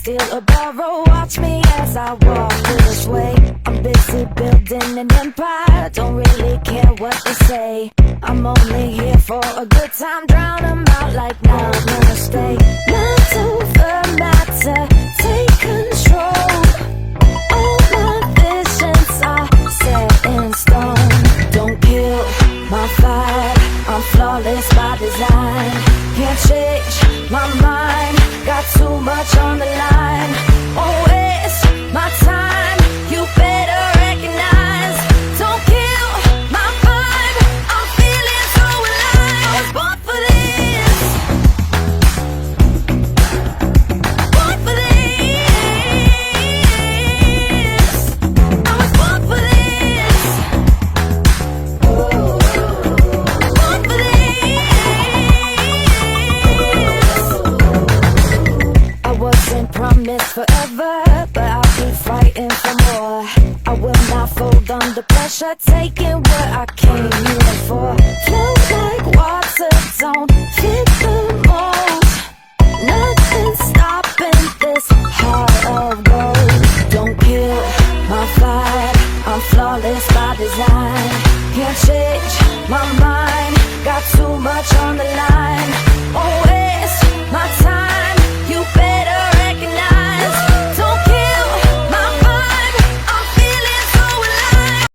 steal or borrow. Watch me as I walk this way. I'm busy building an empire, don't really care what they say. I'm only here for a good time, drown 'em out like now, no mistake. Not to the matter, take control. All my visions are set in stone. Don't kill my vibe, I'm flawless by design. Can't change my mind, got too much on the line. Won't waste my time, you better recognize. Don't kill my vibe, I'm feeling so alive. I was born for this, born for this. I was born for this, born for this. I wasn't promised forever, but I'll keep fighting for more. I will not fold under pressure, taking what I came here for. Flow like water, don't fit the mold. Nothing stopping this heart of gold. Don't kill my vibe, I'm flawless by design. Can't change my mind, got too much on the line. Won't waste my time.